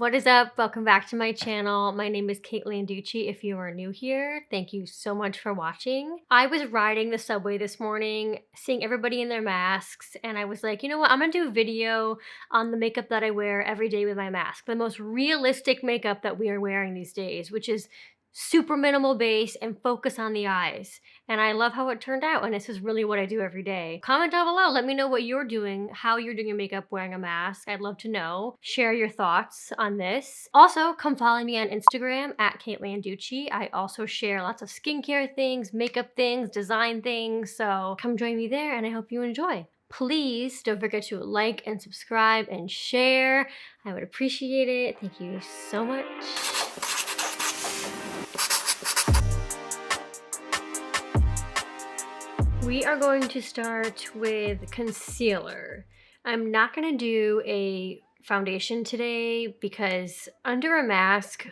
What is up? Welcome back to my channel. My name is Lavender. If you are new here, thank you so much for watching. I was riding the subway this morning, seeing everybody in their masks, and I was like, you know what? I'm gonna do a video on the makeup that I wear every day with my mask. The most realistic makeup that we are wearing these days, which is super minimal base and focus on the eyes. And I love how it turned out, and this is really what I do every day. Comment down below, let me know what you're doing, how you're doing your makeup wearing a mask. I'd love to know. Share your thoughts on this. Also, come follow me on Instagram at @KateLanducci. I also share lots of skincare things, makeup things, design things, so come join me there and I hope you enjoy. Please don't forget to like and subscribe and share. I would appreciate it. Thank you so much. We are going to start with concealer. I'm not going to do a foundation today because under a mask,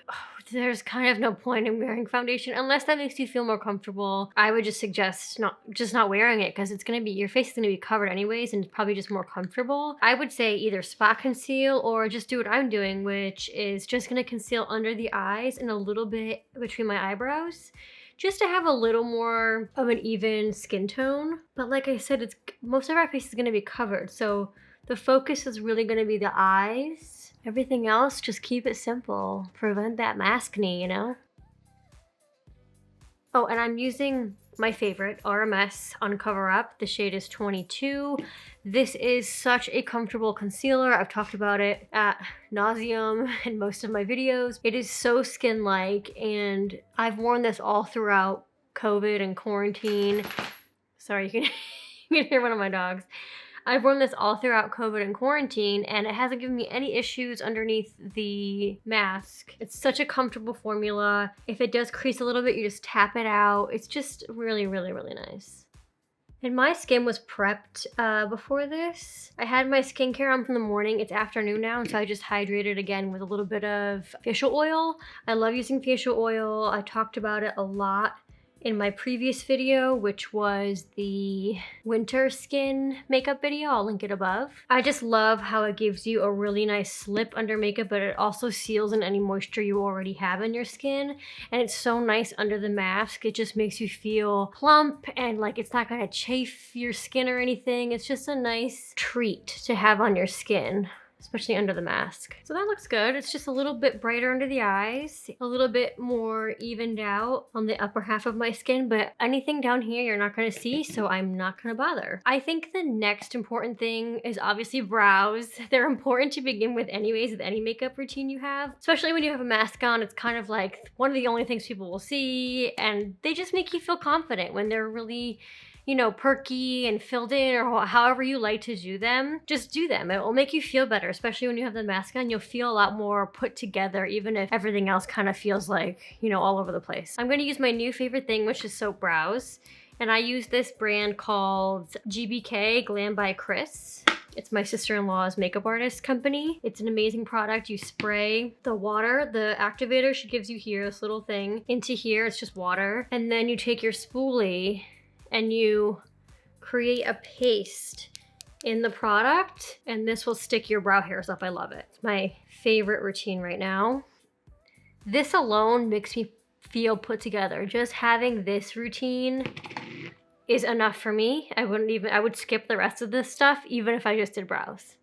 there's kind of no point in wearing foundation unless that makes you feel more comfortable. I would just suggest not wearing it because it's going to be, your face is going to be covered anyways and it's probably just more comfortable. I would say either spot conceal or just do what I'm doing, which is just going to conceal under the eyes and a little bit between my eyebrows, just to have a little more of an even skin tone. But like I said, most of our face is gonna be covered, so the focus is really gonna be the eyes. Everything else, just keep it simple. Prevent that maskne, you know? Oh, and I'm using my favorite, RMS Uncover Up. The shade is 22. This is such a comfortable concealer. I've talked about it at nauseum in most of my videos. It is so skin-like, and I've worn this all throughout COVID and quarantine. Sorry, you can hear one of my dogs. I've worn this all throughout COVID and quarantine, and it hasn't given me any issues underneath the mask. It's such a comfortable formula. If it does crease a little bit, you just tap it out. It's just really, really, really nice. And my skin was prepped before this. I had my skincare on from the morning. It's afternoon now, and so I just hydrated again with a little bit of facial oil. I love using facial oil. I talked about it a lot in my previous video, which was the winter skin makeup video. I'll link it above. I just love how it gives you a really nice slip under makeup, but it also seals in any moisture you already have in your skin. And it's so nice under the mask. It just makes you feel plump and like it's not gonna chafe your skin or anything. It's just a nice treat to have on your skin, especially under the mask. So that looks good. It's just a little bit brighter under the eyes, a little bit more evened out on the upper half of my skin, but anything down here you're not gonna see, so I'm not gonna bother. I think the next important thing is obviously brows. They're important to begin with anyways with any makeup routine you have, especially when you have a mask on. It's kind of like one of the only things people will see, and they just make you feel confident when they're really, you know, perky and filled in, or however you like to do them. Just do them. It will make you feel better, especially when you have the mask on. You'll feel a lot more put together, even if everything else kind of feels like, you know, all over the place. I'm going to use my new favorite thing, which is soap brows. And I use this brand called GBK, Glam by Chris. It's my sister-in-law's makeup artist company. It's an amazing product. You spray the water, the activator she gives you here, this little thing, into here. It's just water. And then you take your spoolie and you create a paste in the product, and this will stick your brow hairs up. I love it. It's my favorite routine right now. This alone makes me feel put together. Just having this routine is enough for me. I would skip the rest of this stuff even if I just did brows.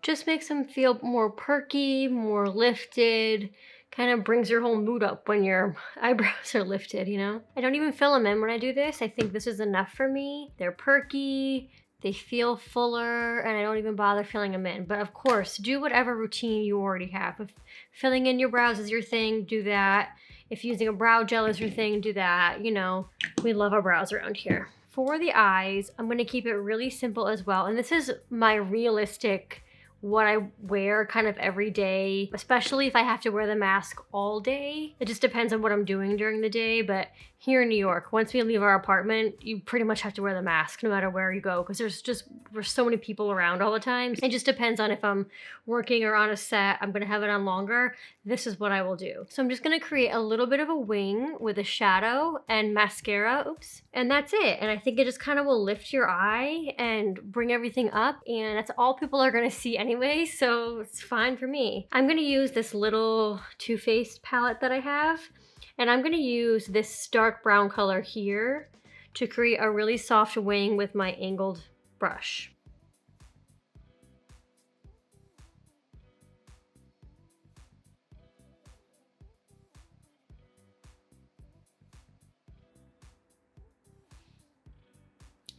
Just makes them feel more perky, more lifted. Kind of brings your whole mood up when your eyebrows are lifted, you know? I don't even fill them in when I do this. I think this is enough for me. They're perky, they feel fuller, and I don't even bother filling them in. But of course, do whatever routine you already have. If filling in your brows is your thing, do that. If using a brow gel is your thing, do that. You know, we love our brows around here. For the eyes, I'm gonna keep it really simple as well. And this is my realistic what I wear kind of every day, especially if I have to wear the mask all day. It just depends on what I'm doing during the day, but here in New York, once we leave our apartment, you pretty much have to wear the mask no matter where you go, because there's so many people around all the time. It just depends on if I'm working or on a set, I'm gonna have it on longer. This is what I will do. So I'm just gonna create a little bit of a wing with a shadow and mascara, oops, and that's it. And I think it just kind of will lift your eye and bring everything up, and that's all people are gonna see anyway, so it's fine for me. I'm gonna use this little Too Faced palette that I have, and I'm gonna use this dark brown color here to create a really soft wing with my angled brush.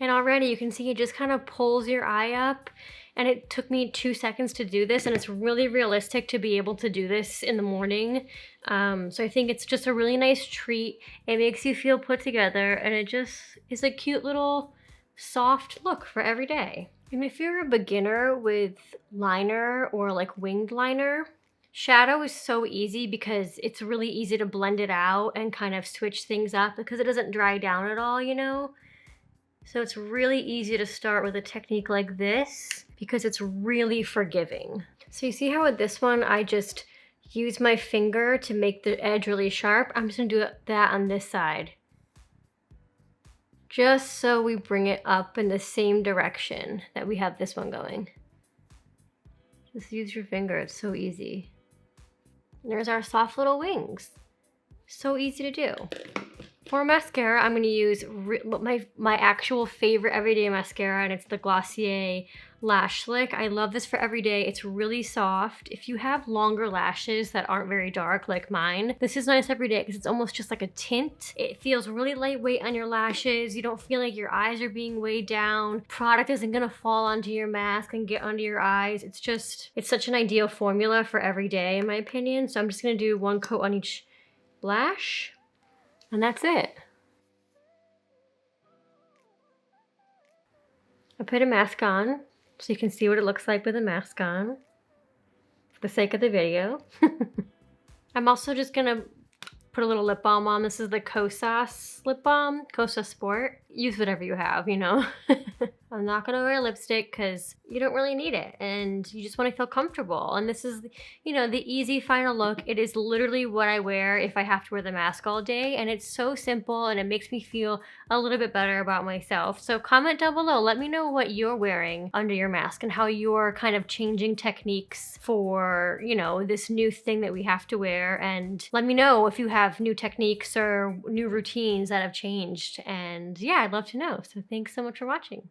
And already you can see it just kind of pulls your eye up, and it took me 2 seconds to do this, and it's really realistic to be able to do this in the morning. So I think it's just a really nice treat. It makes you feel put together, and it just is a cute little soft look for every day. And if you're a beginner with liner or like winged liner, shadow is so easy because it's really easy to blend it out and kind of switch things up because it doesn't dry down at all, you know? So it's really easy to start with a technique like this because it's really forgiving. So you see how with this one, I just use my finger to make the edge really sharp? I'm just gonna do that on this side. Just so we bring it up in the same direction that we have this one going. Just use your finger, it's so easy. And there's our soft little wings. So easy to do. For mascara, I'm going to use my actual favorite everyday mascara, and it's the Glossier Lash Slick. I love this for every day. It's really soft. If you have longer lashes that aren't very dark like mine, this is nice every day because it's almost just like a tint. It feels really lightweight on your lashes. You don't feel like your eyes are being weighed down. Product isn't going to fall onto your mask and get under your eyes. It's such an ideal formula for every day in my opinion. So I'm just going to do one coat on each lash. And that's it. I put a mask on so you can see what it looks like with a mask on for the sake of the video. I'm also just gonna put a little lip balm on. This is the Kosas lip balm, Kosas Sport. Use whatever you have, you know. I'm not gonna wear lipstick because you don't really need it and you just want to feel comfortable. And this is, you know, the easy final look. It is literally what I wear if I have to wear the mask all day, and it's so simple and it makes me feel a little bit better about myself. So comment down below, let me know what you're wearing under your mask and how you're kind of changing techniques for, you know, this new thing that we have to wear. And let me know if you have new techniques or new routines that have changed. And yeah, I'd love to know. So thanks so much for watching.